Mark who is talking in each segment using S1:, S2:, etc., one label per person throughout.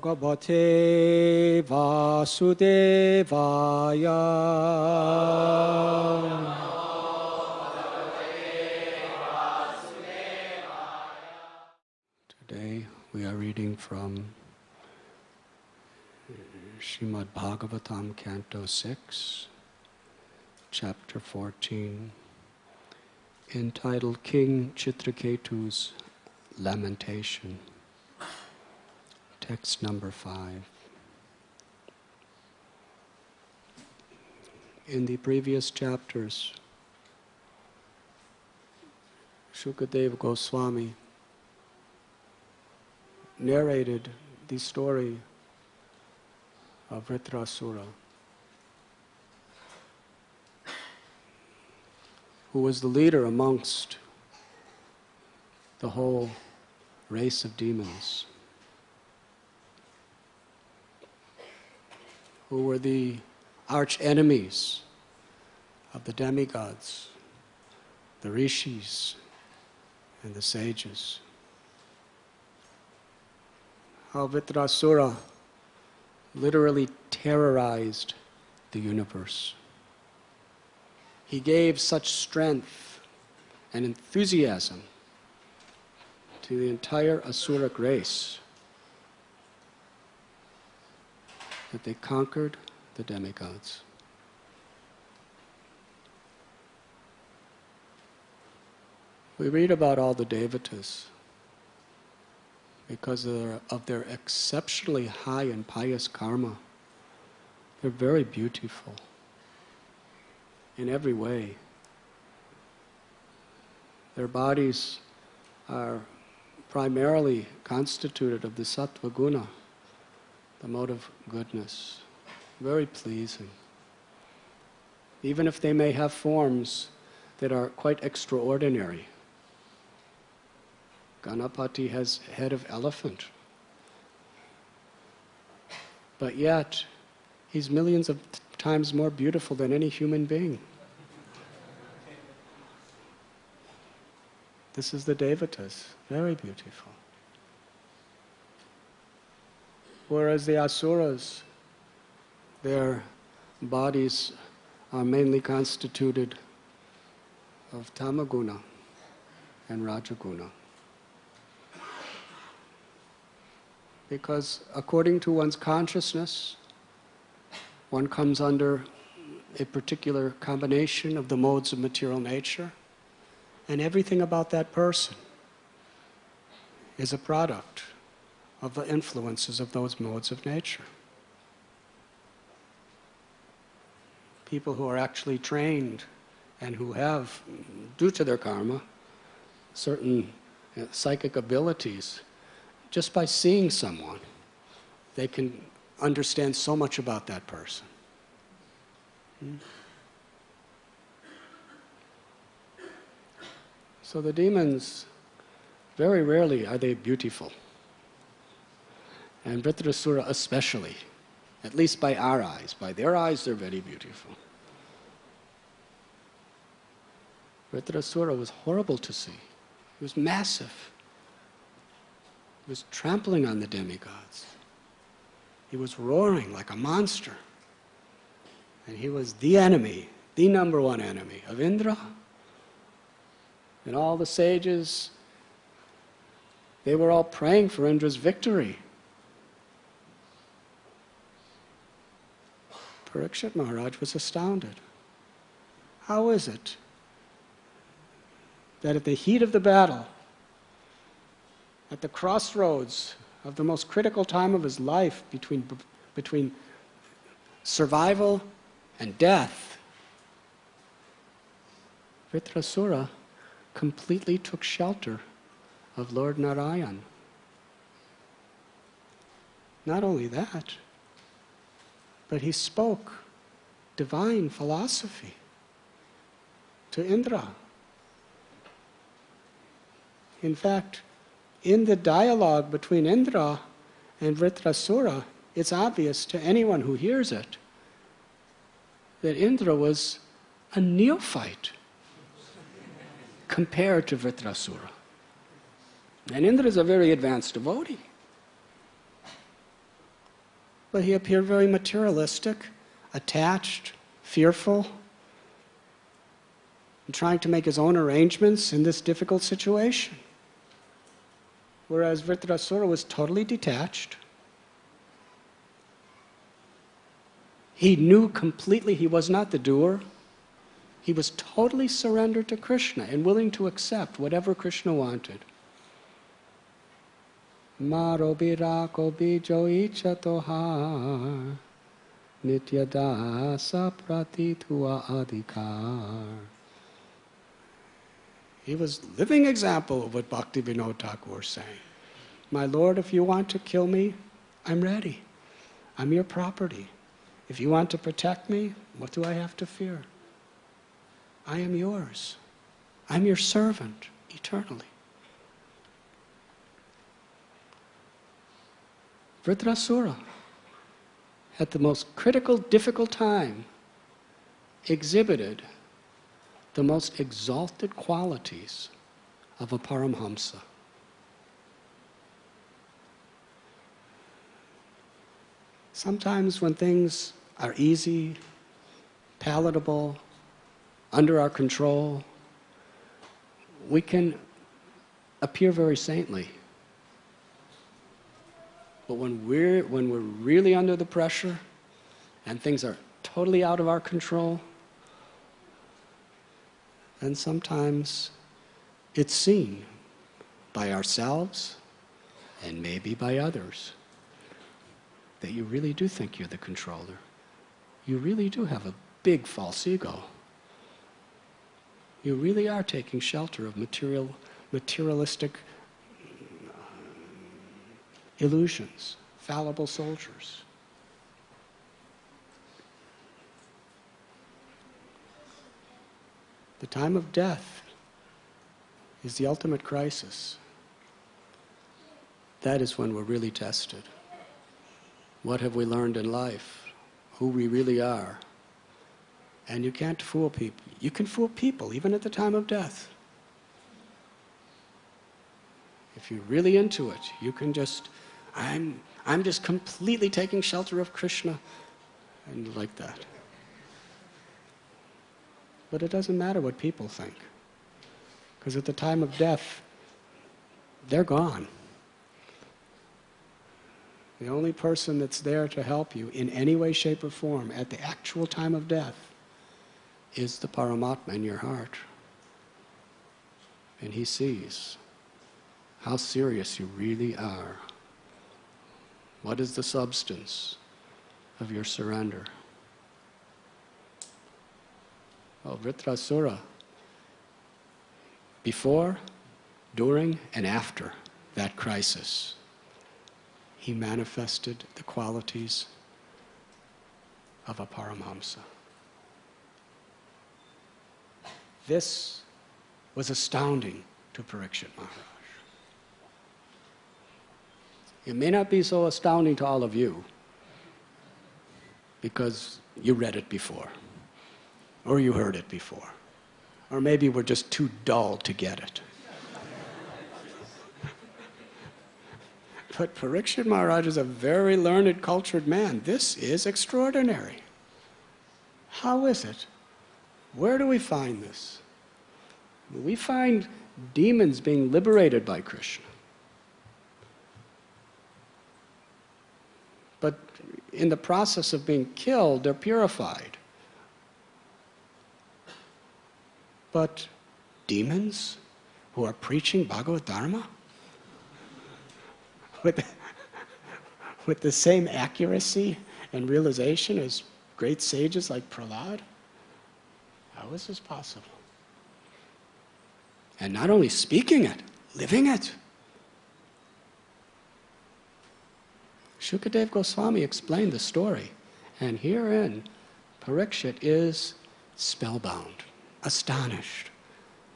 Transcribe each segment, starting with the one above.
S1: Bhagavate Vasudevaya. Today we are reading from Srimad Bhagavatam, Canto 6, Chapter 14, entitled King Chitraketu's Lamentation. Text number 5. In the previous chapters, Shukadeva Goswami narrated the story of Vritrasura, who was the leader amongst the whole race of demons, who were the arch enemies of the demigods, the rishis, and the sages. How Vritrasura literally terrorized the universe. He gave such strength and enthusiasm to the entire Asuric race that they conquered the demigods. We read about all the devatas because of their exceptionally high and pious karma. They're very beautiful in every way. Their bodies are primarily constituted of the sattva guna, the mode of goodness. Very pleasing. Even if they may have forms that are quite extraordinary. Ganapati has head of elephant. But yet, he's millions of times more beautiful than any human being. This is the devatas, very beautiful. Whereas the asuras, their bodies are mainly constituted of tamaguna and rajaguna. Because according to one's consciousness, one comes under a particular combination of the modes of material nature, and everything about that person is a product of the influences of those modes of nature. People who are actually trained and who have, due to their karma, certain psychic abilities, just by seeing someone, they can understand so much about that person. So the demons, very rarely are they beautiful. And Vritrasura especially, at least by our eyes. By their eyes, they're very beautiful. Vritrasura was horrible to see. He was massive. He was trampling on the demigods. He was roaring like a monster. And he was the enemy, the number one enemy of Indra. And all the sages, they were all praying for Indra's victory. Parikshit Maharaj was astounded. How is it that at the heat of the battle, at the crossroads of the most critical time of his life between survival and death, Vritrasura completely took shelter of Lord Narayan. Not only that, but he spoke divine philosophy to Indra. In fact, in the dialogue between Indra and Vritrasura, it's obvious to anyone who hears it that Indra was a neophyte compared to Vritrasura. And Indra is a very advanced devotee. But he appeared very materialistic, attached, fearful, and trying to make his own arrangements in this difficult situation. Whereas Vritrasura was totally detached. He knew completely he was not the doer. He was totally surrendered to Krishna and willing to accept whatever Krishna wanted. Maro birako bijo ichatohar nityadasa pratitua adhikar. He was living example of what Bhaktivinoda Thakur was saying. My Lord, if you want to kill me, I'm ready. I'm your property. If you want to protect me, what do I have to fear? I am yours. I'm your servant eternally. Vritrasura, at the most critical, difficult time, exhibited the most exalted qualities of a Paramhamsa. Sometimes when things are easy, palatable, under our control, we can appear very saintly. But when we're really under the pressure and things are totally out of our control, then sometimes it's seen by ourselves and maybe by others that you really do think you're the controller. You really do have a big false ego. You really are taking shelter of materialistic illusions, fallible soldiers. The time of death is the ultimate crisis. That is when we're really tested. What have we learned in life? Who we really are. And you can't fool people. You can fool people even at the time of death. If you're really into it, you can just, I'm just completely taking shelter of Krishna, and like that. But it doesn't matter what people think, because at the time of death, they're gone. The only person that's there to help you in any way, shape, or form at the actual time of death is the Paramatma in your heart. And he sees how serious you really are. What is the substance of your surrender? Well, Vritrasura, before, during, and after that crisis, he manifested the qualities of a Paramhamsa. This was astounding to Parikshit Maharaj. It may not be so astounding to all of you, because you read it before, or you heard it before, or maybe we're just too dull to get it. But Parikshit Maharaj is a very learned, cultured man. This is extraordinary. How is it? Where do we find this? We find demons being liberated by Krishna. But in the process of being killed, they're purified. But demons who are preaching Bhagavad Dharma with the same accuracy and realization as great sages like Prahlad? How is this possible? And not only speaking it, living it. Shukadev Goswami explained the story, and herein Parikshit is spellbound, astonished.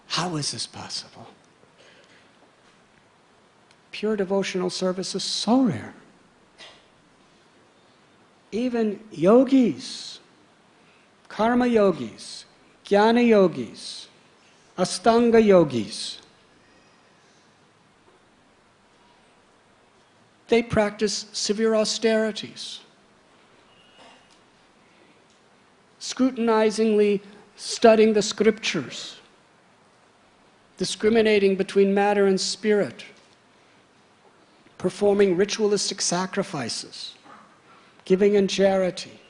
S1: How is this possible? Pure devotional service is so rare. Even yogis, karma yogis, jnana yogis, astanga yogis, they practice severe austerities. scrutinizingly studying the scriptures, discriminating between matter and spirit, performing ritualistic sacrifices, giving in charity,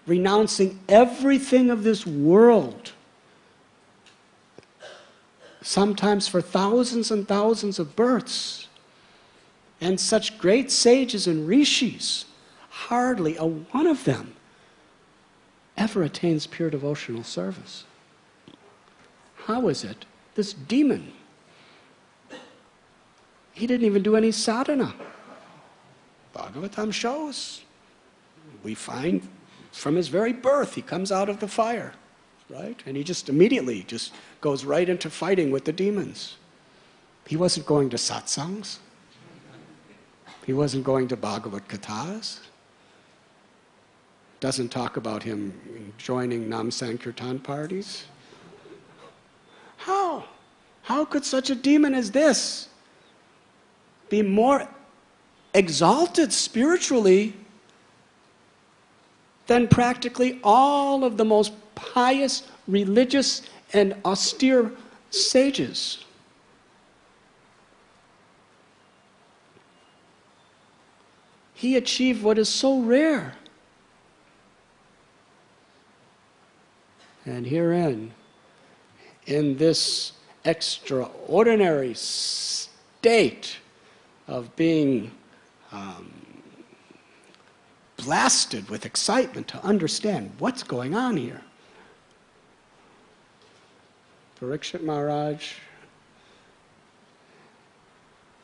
S1: renouncing everything of this world, sometimes for thousands and thousands of births. And such great sages and rishis, hardly a one of them ever attains pure devotional service. How is it? This demon, he didn't even do any sadhana. Bhagavatam shows, we find from his very birth, he comes out of the fire, right? And he just immediately just goes right into fighting with the demons. He wasn't going to satsangs. He wasn't going to Bhagavad Kathas. Doesn't talk about him joining Nam Sankirtan parties. How? How could such a demon as this be more exalted spiritually than practically all of the most pious, religious, and austere sages? He achieved what is so rare. And herein, in this extraordinary state of being blasted with excitement to understand what's going on here, Parikshit Maharaj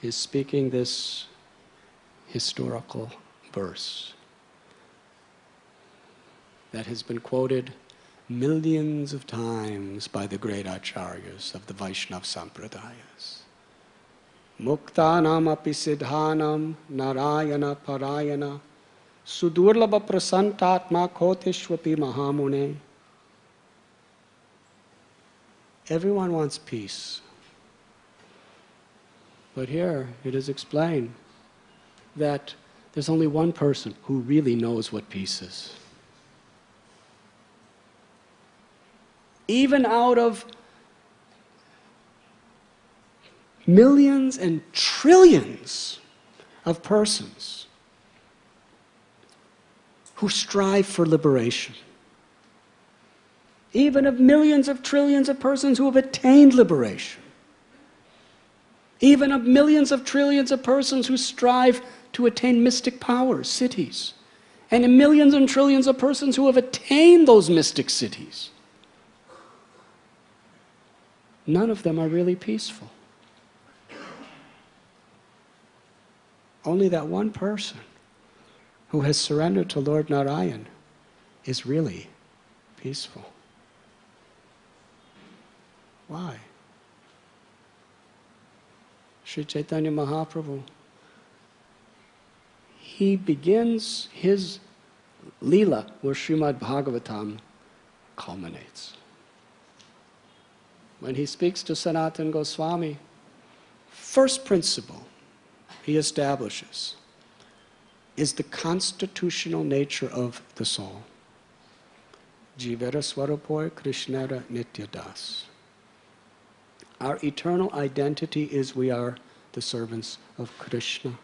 S1: is speaking this historical verse that has been quoted millions of times by the great acharyas of the Vaishnava Sampradayas. Muktanam api siddhanam narayana parayana sudurlabha prasantatma koteshvapi mahamune. Everyone wants peace. But here it is explained that there's only one person who really knows what peace is. Even out of millions and trillions of persons who strive for liberation, even of millions of trillions of persons who have attained liberation, even of millions of trillions of persons who strive to attain mystic powers, cities, and in millions and trillions of persons who have attained those mystic cities, none of them are really peaceful. Only that one person who has surrendered to Lord Narayan is really peaceful. Why? Sri Chaitanya Mahaprabhu, he begins his Leela where Srimad Bhagavatam culminates. When he speaks to Sanatana Goswami, first principle he establishes is the constitutional nature of the soul. Jivara Swarupoy Krishnara Nityadas. Our eternal identity is we are the servants of Krishna.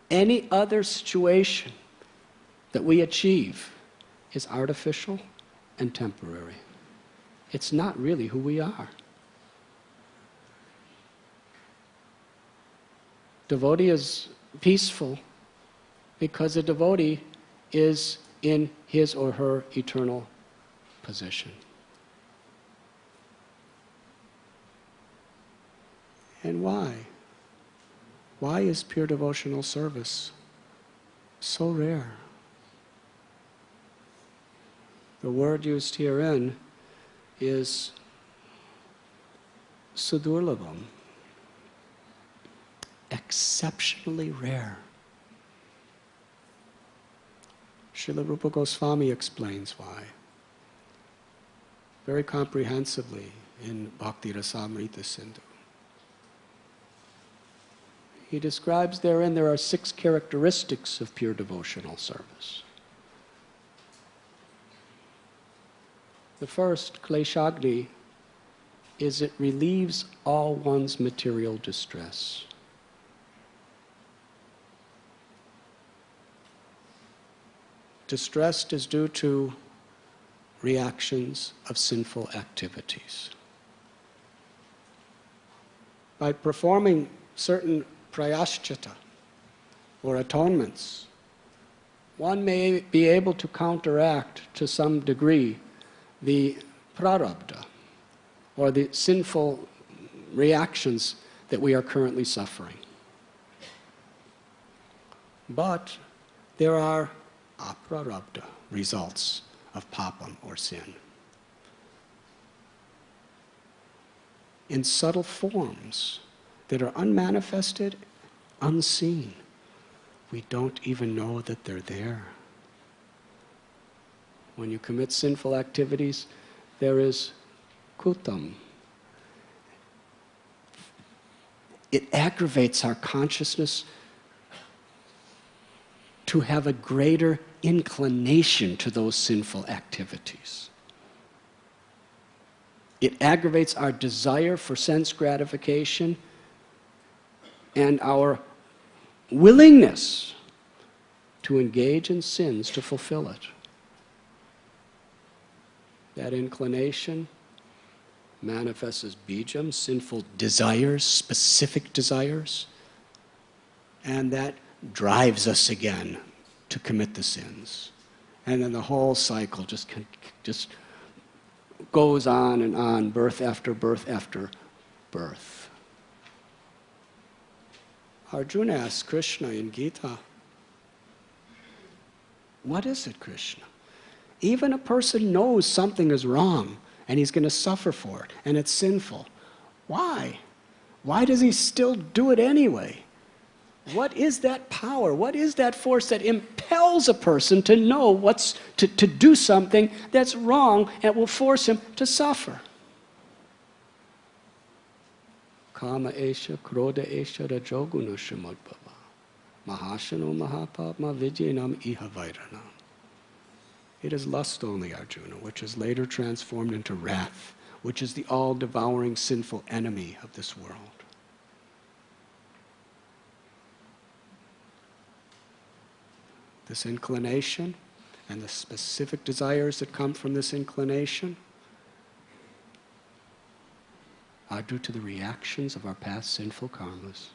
S1: Any other situation that we achieve is artificial and temporary. It's not really who we are. Devotee is peaceful because a devotee is in his or her eternal position. And why? Why is pure devotional service so rare? The word used herein is sudurlabham, exceptionally rare. Srila Rupa Goswami explains why, very comprehensively in Bhakti Rasamrita Sindhu. He describes therein there are 6 characteristics of pure devotional service. The first, kleshagni, is it relieves all one's material distress. Distress is due to reactions of sinful activities. By performing certain prayaschita, or atonements, one may be able to counteract to some degree the prarabdha, or the sinful reactions that we are currently suffering. But there are aprarabdha results of papam, or sin, in subtle forms that are unmanifested, unseen. We don't even know that they're there. When you commit sinful activities, there is kutam. It aggravates our consciousness to have a greater inclination to those sinful activities. It aggravates our desire for sense gratification and our willingness to engage in sins to fulfill it. That inclination manifests as bijam, sinful desires, specific desires, and that drives us again to commit the sins. And then the whole cycle just goes on, birth after birth after birth. Arjuna asks Krishna in Gita, what is it, Krishna? Even a person knows something is wrong and he's going to suffer for it and it's sinful. Why? Why does he still do it anyway? What is that power? What is that force that impels a person to know to do something that's wrong and will force him to suffer? Kama esha, krodha esha, rajoguna shamadbhava. Mahashano mahapapma vijyanam iha vairanam. It is lust only, Arjuna, which is later transformed into wrath, which is the all-devouring sinful enemy of this world. This inclination and the specific desires that come from this inclination are due to the reactions of our past sinful karmas.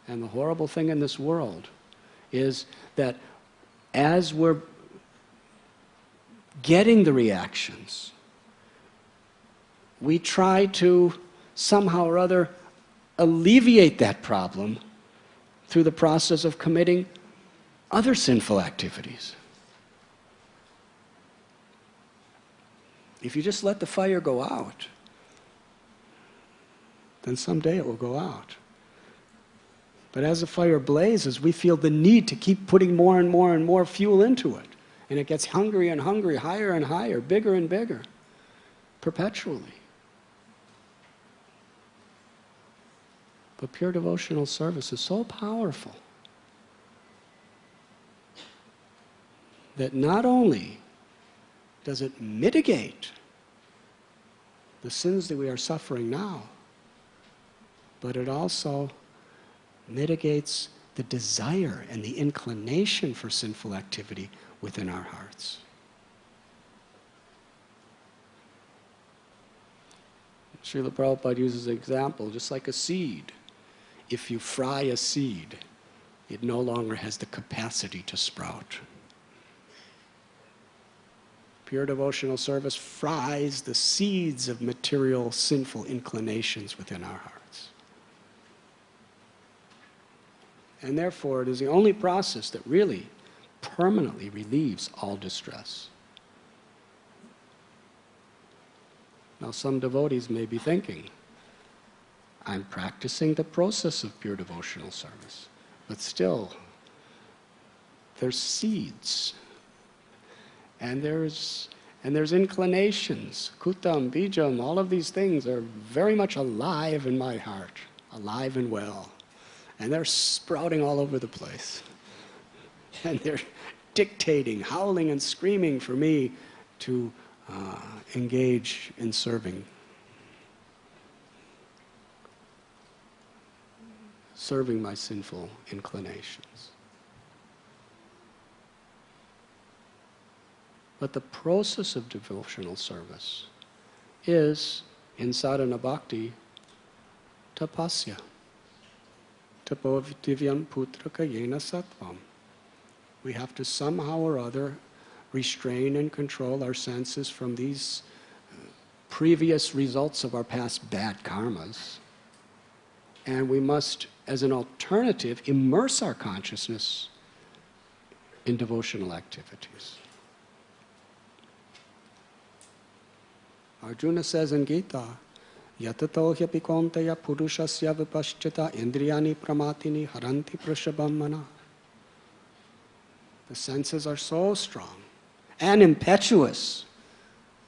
S1: And the horrible thing in this world is that as we're getting the reactions, we try to somehow or other alleviate that problem through the process of committing other sinful activities. If you just let the fire go out, then someday it will go out. But as the fire blazes, we feel the need to keep putting more and more and more fuel into it. And it gets hungry and hungry, higher and higher, bigger and bigger, perpetually. But pure devotional service is so powerful that not only does it mitigate the sins that we are suffering now, but it also mitigates the desire and the inclination for sinful activity within our hearts. Srila Prabhupada uses an example, just like a seed. If you fry a seed, it no longer has the capacity to sprout. Pure devotional service fries the seeds of material sinful inclinations within our hearts. And therefore, it is the only process that really permanently relieves all distress. Now, some devotees may be thinking, I'm practicing the process of pure devotional service, but still, there's seeds, and there's inclinations, kutam, bijam, all of these things are very much alive in my heart, alive and well, and they're sprouting all over the place, and dictating, howling and screaming for me to engage in serving my sinful inclinations. But the process of devotional service is, in sadhana bhakti, tapasya. Tapovityam putraka yena sattvam. We have to somehow or other restrain and control our senses from these previous results of our past bad karmas. And we must, as an alternative, immerse our consciousness in devotional activities. Arjuna says in Gita, Yatato hyapi konteya purushasya vipaschita indriyani pramatini haranti prashabham mana. The senses are so strong and impetuous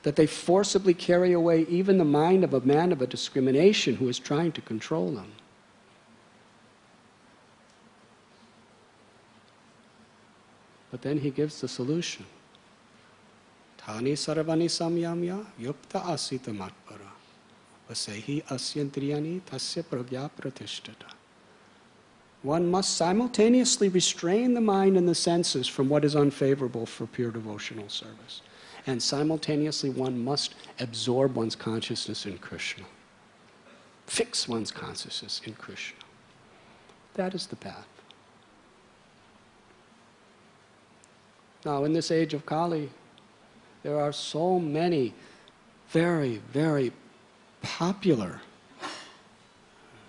S1: that they forcibly carry away even the mind of a man of a discrimination who is trying to control them. But then he gives the solution. Tani sarvani samyamya yukta asita matpara vasehi asyantriyani tasya pragya pratishtata. One must simultaneously restrain the mind and the senses from what is unfavorable for pure devotional service. And simultaneously one must absorb one's consciousness in Krishna. Fix one's consciousness in Krishna. That is the path. Now, in this age of Kali, there are so many very, very popular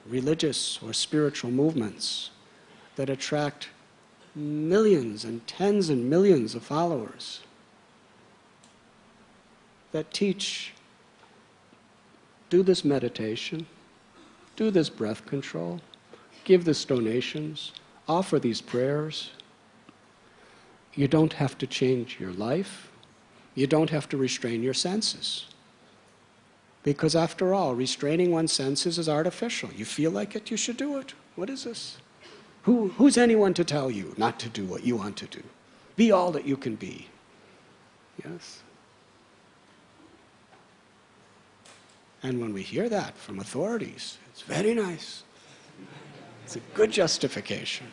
S1: religious or spiritual movements that attract millions and tens and millions of followers, that teach, do this meditation, do this breath control, give this donations, offer these prayers. You don't have to change your life. You don't have to restrain your senses. Because after all, restraining one's senses is artificial. You feel like it, you should do it. What is this? Who's anyone to tell you not to do what you want to do? Be all that you can be. Yes? And when we hear that from authorities, it's very nice. It's a good justification.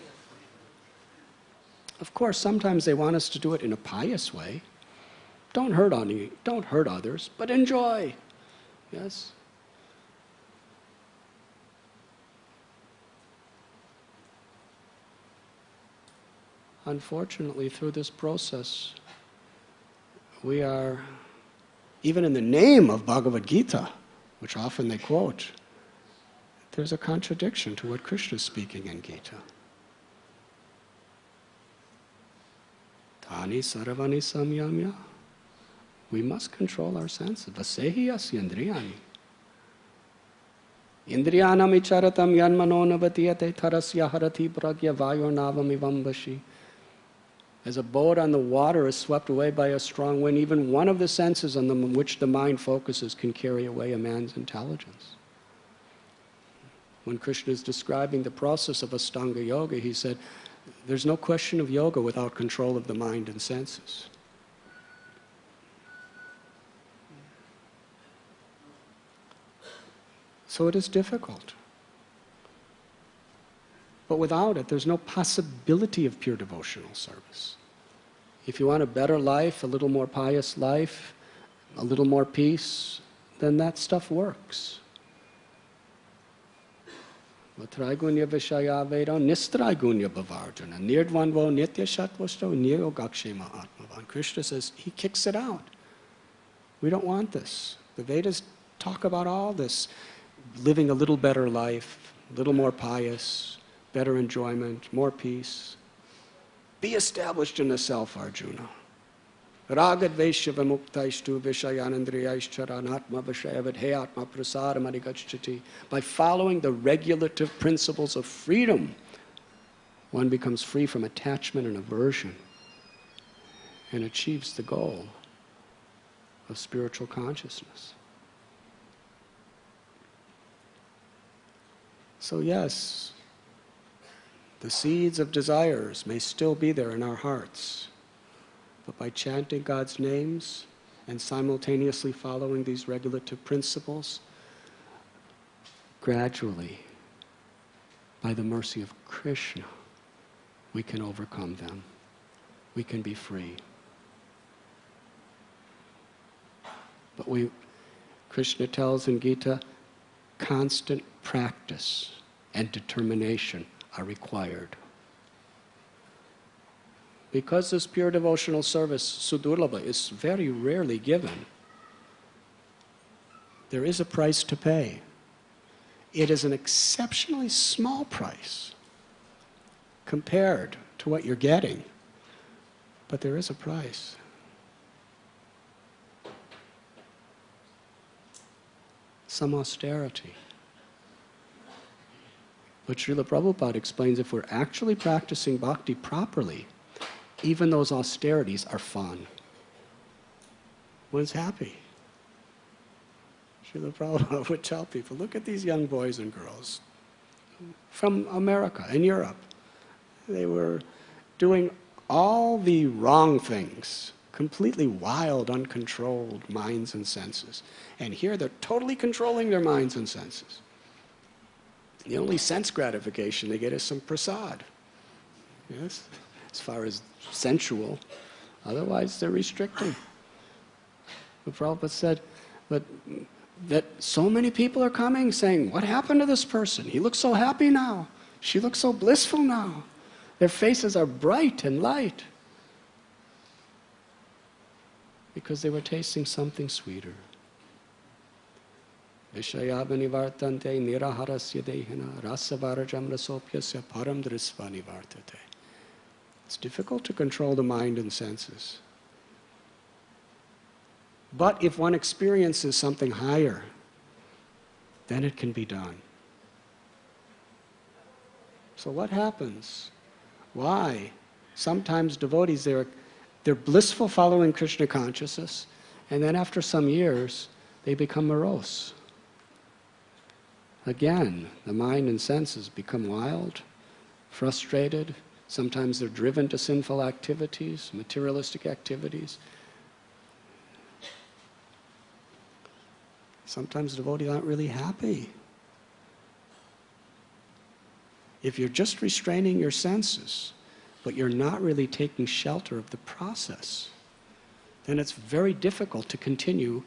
S1: Of course, sometimes they want us to do it in a pious way. Don't hurt others, but enjoy. Yes? Unfortunately, through this process, we are, even in the name of Bhagavad Gita, which often they quote, there's a contradiction to what Krishna is speaking in Gita. Tani sarvani samyamya. We must control our senses. Vasehi asya indriyani. Indriyanam icharatam yanmano navatiyate tarasya harati pragya vayornavam ivambashi. As a boat on the water is swept away by a strong wind, even one of the senses on which the mind focuses can carry away a man's intelligence. When Krishna is describing the process of Astanga Yoga, he said, there's no question of yoga without control of the mind and senses. So it is difficult. But without it, there's no possibility of pure devotional service. If you want a better life, a little more pious life, a little more peace, then that stuff works. Vatraigunya vishaya veda nistraigunya bhavarjana nirdvanvo nitya shatvasto nirogakshema atmavan. Krishna says he kicks it out. We don't want this. The Vedas talk about all this. Living a little better life, a little more pious, better enjoyment, more peace. Be established in the self, Arjuna. Ragad Vaishyava Muktaishtu Vishayanandriyaishcharanatma Vishayavadheyatma Prasadamadigadchati. By following the regulative principles of freedom, one becomes free from attachment and aversion and achieves the goal of spiritual consciousness. So yes, the seeds of desires may still be there in our hearts. But by chanting God's names and simultaneously following these regulative principles, gradually, by the mercy of Krishna, we can overcome them. We can be free. But Krishna tells in Gita, constant practice and determination are required. Because this pure devotional service, sudurlabha, is very rarely given, there is a price to pay. It is an exceptionally small price compared to what you're getting, but there is a price. Some austerity. But Srila Prabhupada explains if we're actually practicing bhakti properly, even those austerities are fun. One's happy. Srila Prabhupada would tell people, look at these young boys and girls from America and Europe. They were doing all the wrong things, completely wild, uncontrolled minds and senses. And here they're totally controlling their minds and senses. The only sense gratification they get is some prasad. Yes? As far as sensual. Otherwise, they're restricting. But Prabhupada said, but that so many people are coming saying, what happened to this person? He looks so happy now. She looks so blissful now. Their faces are bright and light. Because they were tasting something sweeter. Vishayabhanivartante niraharasya dehina rasavarajam rasopyasya param drisva nivartate. It's difficult to control the mind and senses. But if one experiences something higher, then it can be done. So what happens? Why? Sometimes devotees, they're blissful following Krishna consciousness, and then after some years, they become morose. Again, the mind and senses become wild, frustrated. Sometimes they're driven to sinful activities, materialistic activities. Sometimes devotees aren't really happy. If you're just restraining your senses, but you're not really taking shelter of the process, then it's very difficult to continue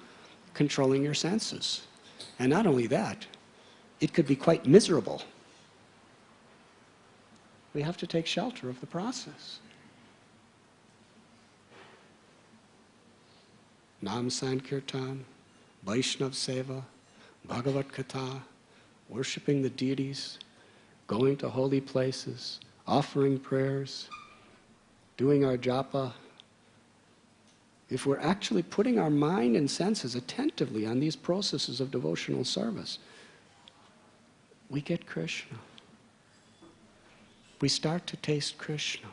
S1: controlling your senses. And not only that, it could be quite miserable. We have to take shelter of the process. Nam Sankirtan, Vaishnav Seva, Bhagavad Katha, worshipping the deities, going to holy places, offering prayers, doing our japa. If we're actually putting our mind and senses attentively on these processes of devotional service, we get Krishna. We start to taste Krishna.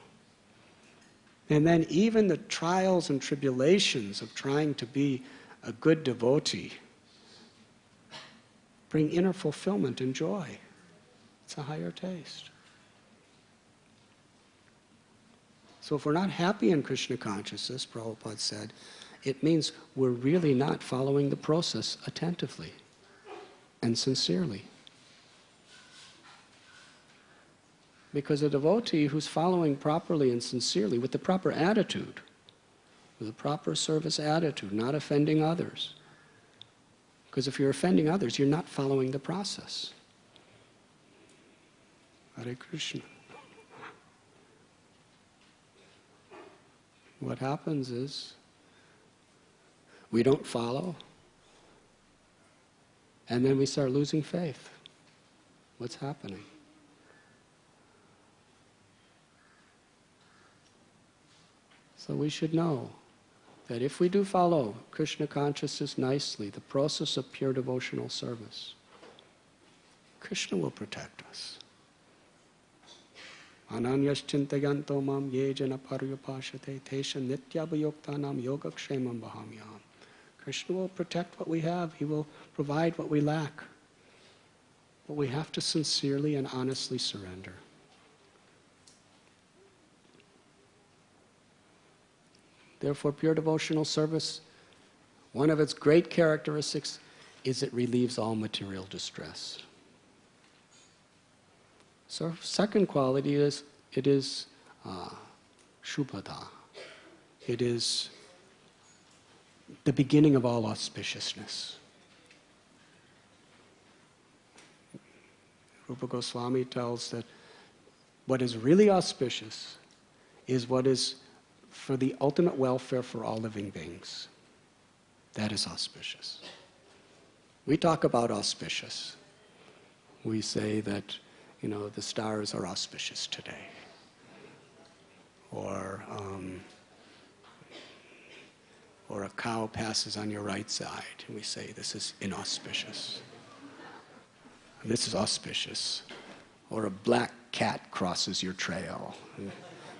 S1: And then even the trials and tribulations of trying to be a good devotee bring inner fulfillment and joy. It's a higher taste. So if we're not happy in Krishna consciousness, Prabhupada said, it means we're really not following the process attentively and sincerely. Because a devotee who's following properly and sincerely with the proper attitude, with a proper service attitude, not offending others. Because if you're offending others, you're not following the process. Hare Krishna. What happens is, we don't follow, and then we start losing faith. What's happening? So we should know that if we do follow Krishna consciousness nicely, the process of pure devotional service, Krishna will protect us. Ananyas chintayanto mam ye jana paryupashate tesha nityabhayoktanam yogakshemam bahamyam. Krishna will protect what we have. He will provide what we lack. But we have to sincerely and honestly surrender. Therefore, pure devotional service, one of its great characteristics is it relieves all material distress. So, second quality is it is shubhada. It is the beginning of all auspiciousness. Rupa Goswami tells that what is really auspicious is what is for the ultimate welfare for all living beings. That is auspicious. We talk about auspicious. We say that, the stars are auspicious today. Or a cow passes on your right side, and we say, this is inauspicious. This is auspicious. Or a black cat crosses your trail.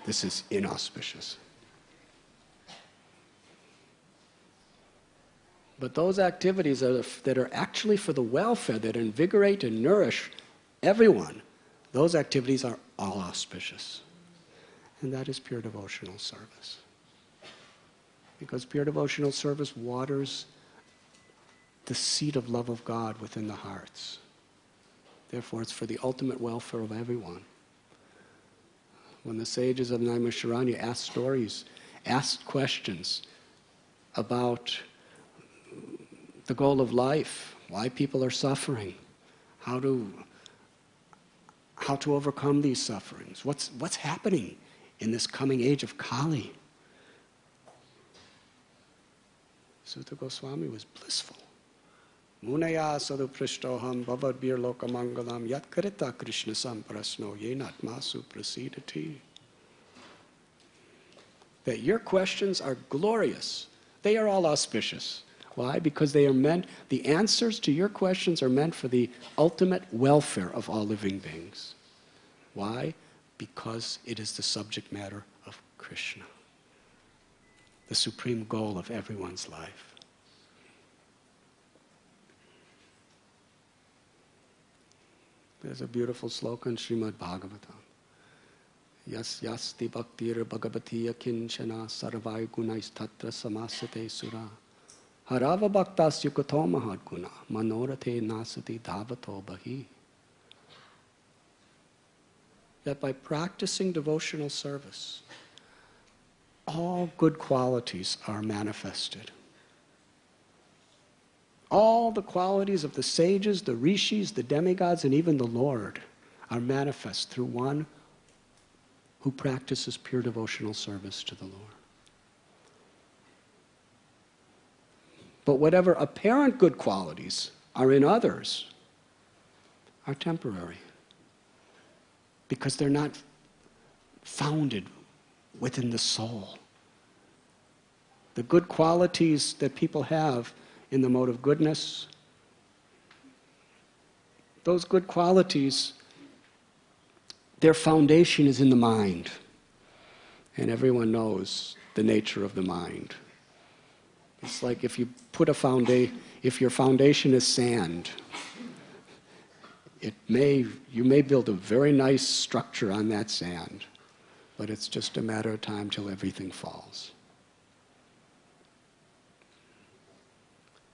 S1: This is inauspicious. But those activities that are actually for the welfare, that invigorate and nourish everyone, those activities are all auspicious. And that is pure devotional service. Because pure devotional service waters the seed of love of God within the hearts. Therefore, it's for the ultimate welfare of everyone. When the sages of Naimisharanya asked questions about the goal of life, why people are suffering, how to overcome these sufferings, what's happening in this coming age of Kali. Sutta Goswami was blissful. Munaya sadhu prishtoham bhavadbir lokamangalam yat karita Krishna samprasno yenat masu prasidati. That your questions are glorious. They are all auspicious. Why? Because they are meant, the answers to your questions are meant for the ultimate welfare of all living beings. Why? Because it is the subject matter of Krishna, the supreme goal of everyone's life. There's a beautiful sloka in Srimad Bhagavatam. Yas yasti bhaktir bhagavati yakinchana sarvai gunais tatra samasate sura. Harava bhaktasya kato mahad guna manorate nasati dhavato bahi. That by practicing devotional service, all good qualities are manifested. All the qualities of the sages, the rishis, the demigods, and even the Lord are manifest through one who practices pure devotional service to the Lord. But whatever apparent good qualities are in others are temporary, because they're not founded within the soul. The good qualities that people have in the mode of goodness, those good qualities, their foundation is in the mind. And everyone knows the nature of the mind. It's like if you put if your foundation is sand, you may build a very nice structure on that sand, but it's just a matter of time till everything falls.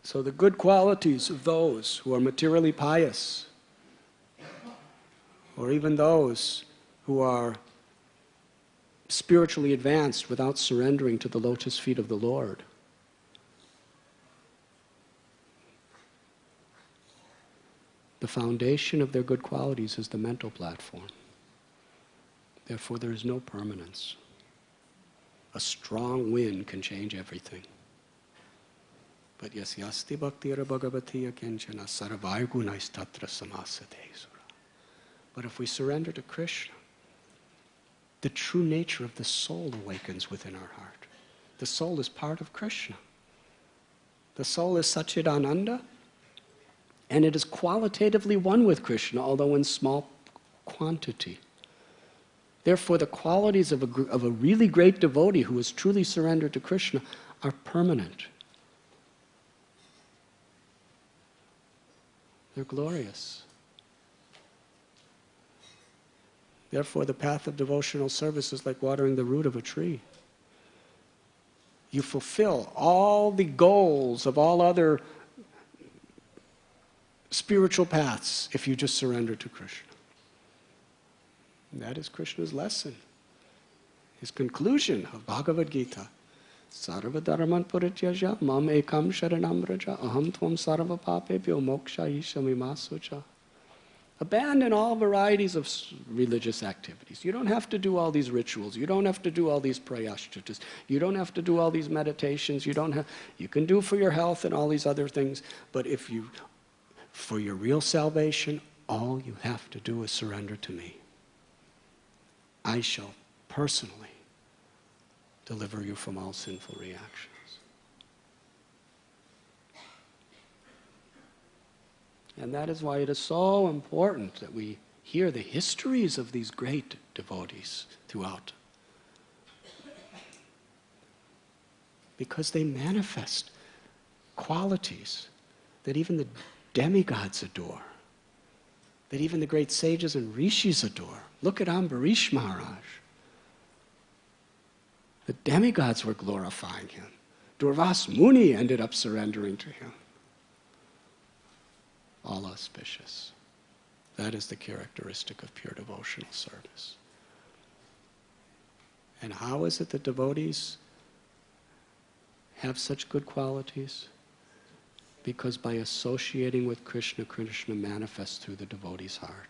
S1: So the good qualities of those who are materially pious, or even those who are spiritually advanced without surrendering to the lotus feet of the Lord, the foundation of their good qualities is the mental platform. Therefore, there is no permanence. A strong wind can change everything. But yes, yasti bhaktira bhagavati akinchana sarvai gunais tatra samasate sura. But if we surrender to Krishna, the true nature of the soul awakens within our heart. The soul is part of Krishna. The soul is Satchidananda, and it is qualitatively one with Krishna, although in small quantity. Therefore, the qualities of a really great devotee who is truly surrendered to Krishna are permanent. They're glorious. Therefore, the path of devotional service is like watering the root of a tree. You fulfill all the goals of all other spiritual paths if you just surrender to Krishna. And that is Krishna's lesson. His conclusion of Bhagavad Gita. Sarva dharman parityaja mam ekam sharanam vraja aham tvam sarva papebhyo mokshayishyami ma sucha. Abandon all varieties of religious activities. You don't have to do all these rituals. You don't have to do all these prayashchitas. You don't have to do all these meditations. You can do for your health and all these other things. But for your real salvation, all you have to do is surrender to me. I shall personally deliver you from all sinful reactions. And that is why it is so important that we hear the histories of these great devotees throughout. Because they manifest qualities that even the demigods adore, that even the great sages and rishis adore. Look at Ambarish Maharaj. The demigods were glorifying him. Durvas Muni ended up surrendering to him. All auspicious. That is the characteristic of pure devotional service. And how is it that devotees have such good qualities? Because by associating with Krishna, Krishna manifests through the devotee's heart.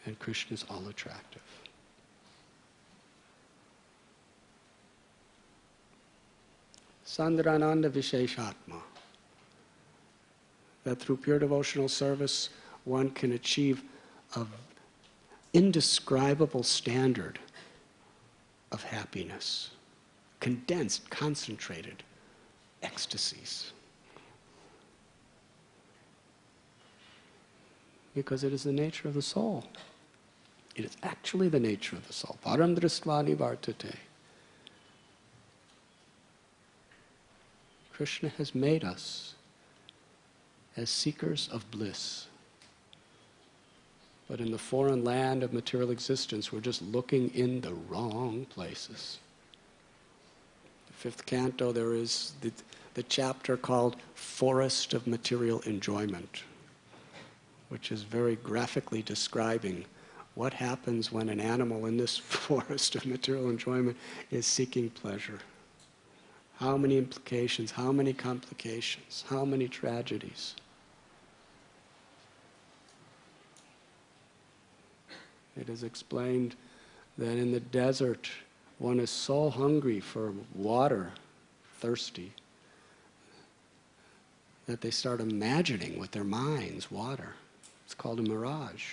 S1: And Krishna is all attractive. Sandrananda Visheshatma. That through pure devotional service, one can achieve an indescribable standard of happiness. Condensed, concentrated ecstasies. Because it is the nature of the soul. It is actually the nature of the soul. Param dristvani vartate. Krishna has made us as seekers of bliss. But in the foreign land of material existence, we're just looking in the wrong places. The 5th canto, there is the chapter called Forest of Material Enjoyment, which is very graphically describing what happens when an animal in this forest of material enjoyment is seeking pleasure. How many implications, how many complications, how many tragedies. It is explained that in the desert, one is so hungry for water, thirsty, that they start imagining with their minds water. It's called a mirage.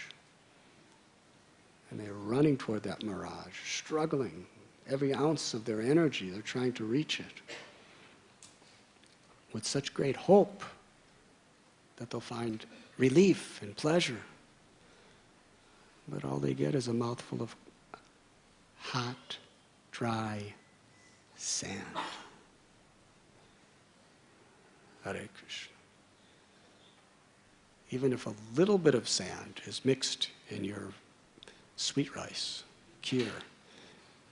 S1: And they're running toward that mirage, struggling. Every ounce of their energy, they're trying to reach it. With such great hope that they'll find relief and pleasure. But all they get is a mouthful of hot, dry sand. Hare Krishna. Even if a little bit of sand is mixed in your sweet rice, kheer,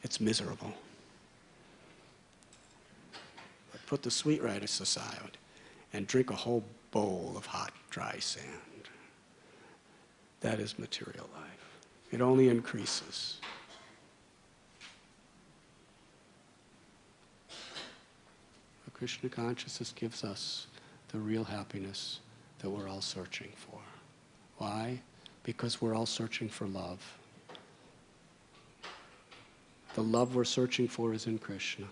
S1: it's miserable. But put the sweet rice aside and drink a whole bowl of hot, dry sand. That is material life. It only increases. The Krishna consciousness gives us the real happiness that we're all searching for. Why? Because we're all searching for love. The love we're searching for is in Krishna.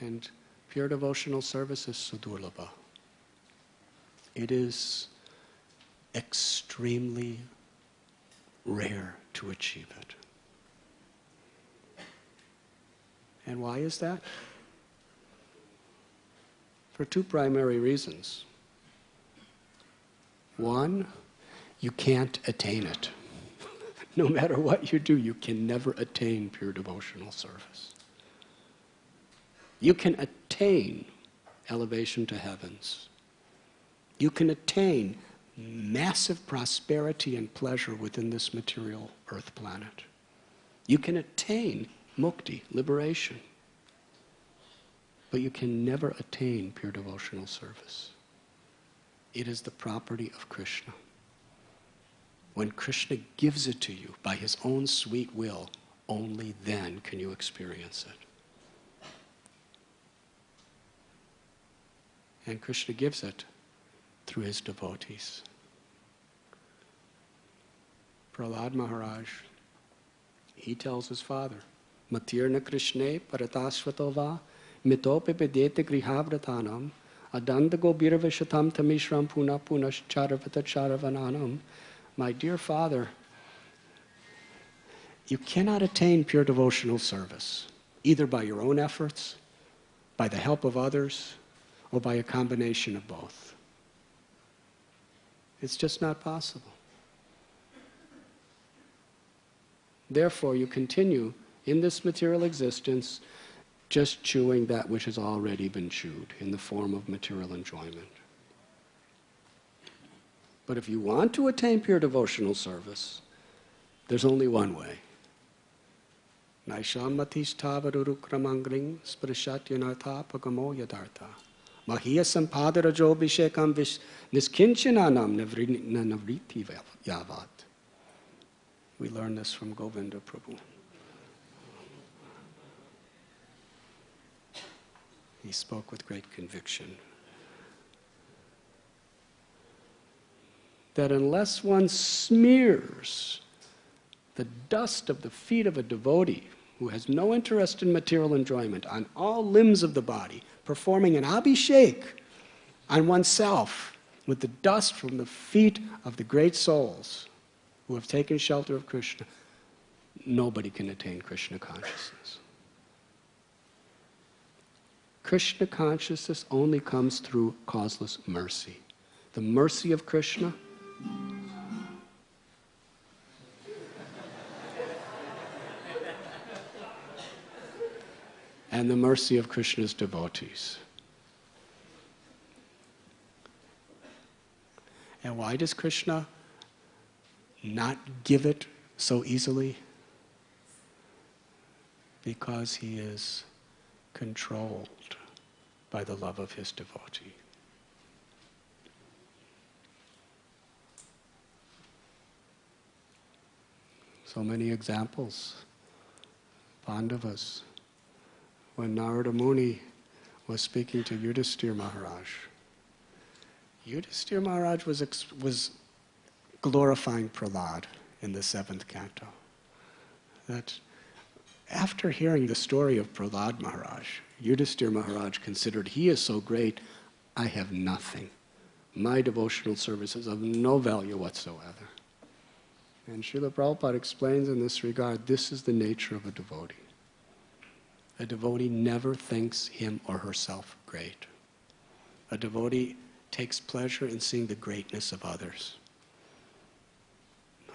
S1: And pure devotional service is sudurlabha. It is extremely rare to achieve it. And why is that? For 2 primary reasons. One, you can't attain it. No matter what you do, you can never attain pure devotional service. You can attain elevation to heavens. You can attain massive prosperity and pleasure within this material earth planet. You can attain mukti, liberation, but you can never attain pure devotional service. It is the property of Krishna. When Krishna gives it to you by his own sweet will, only then can you experience it. And Krishna gives it through his devotees. Prahlad Maharaj, he tells his father, Matirna Krishne paratasvatova mitope pedete grihavratanam adanda gobirvashatam tamishram puna punash charavata charavananam. My dear father, you cannot attain pure devotional service, either by your own efforts, by the help of others, or by a combination of both. It's just not possible. Therefore, you continue in this material existence just chewing that which has already been chewed in the form of material enjoyment. But if you want to attain pure devotional service, there's only one way. Naisham matisthavarurukramangring sprashatyanartha pagamo yadartha mahiya sampadarajo vishekam niskinchananam navriti yavat. We learn this from Govinda Prabhu. He spoke with great conviction. That unless one smears the dust of the feet of a devotee who has no interest in material enjoyment on all limbs of the body, performing an abhishek on oneself with the dust from the feet of the great souls who have taken shelter of Krishna, nobody can attain Krishna consciousness. Krishna consciousness only comes through causeless mercy. The mercy of Krishna and the mercy of Krishna's devotees. And why does Krishna not give it so easily? Because he is controlled by the love of his devotee. So many examples. Pandavas. When Narada Muni was speaking to Yudhisthira Maharaj, Yudhisthira Maharaj was glorifying Prahlad in the 7th canto. That after hearing the story of Prahlad Maharaj, Yudhisthira Maharaj considered, he is so great, I have nothing. My devotional service is of no value whatsoever. And Srila Prabhupada explains in this regard, this is the nature of a devotee. A devotee never thinks him or herself great. A devotee takes pleasure in seeing the greatness of others.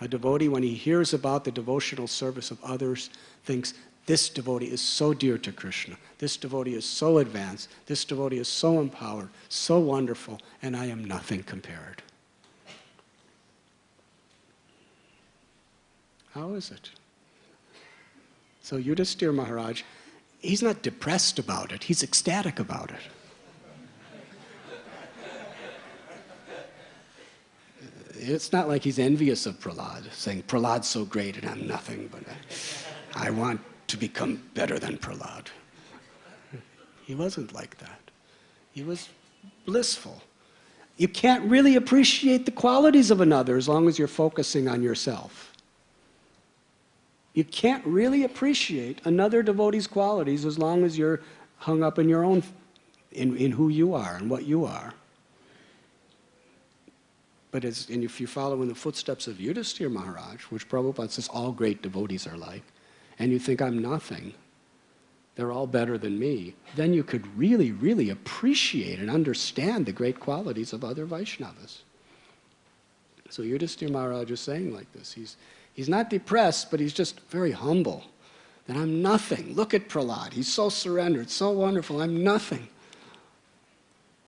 S1: A devotee, when he hears about the devotional service of others, thinks, this devotee is so dear to Krishna. This devotee is so advanced. This devotee is so empowered, so wonderful, and I am nothing compared. How is it? So Yudhisthira Maharaj, he's not depressed about it, he's ecstatic about it. It's not like he's envious of Prahlad, saying, Prahlad's so great and I'm nothing, but I want to become better than Prahlad. He wasn't like that. He was blissful. You can't really appreciate the qualities of another as long as you're focusing on yourself. You can't really appreciate another devotee's qualities as long as you're hung up in your own, in who you are and what you are. But and if you follow in the footsteps of Yudhisthira Maharaj, which Prabhupada says all great devotees are like, and you think I'm nothing, they're all better than me, then you could really, really appreciate and understand the great qualities of other Vaishnavas. So Yudhisthira Maharaj is saying like this. He's not depressed, but he's just very humble. That I'm nothing. Look at Prahlad. He's so surrendered, so wonderful. I'm nothing.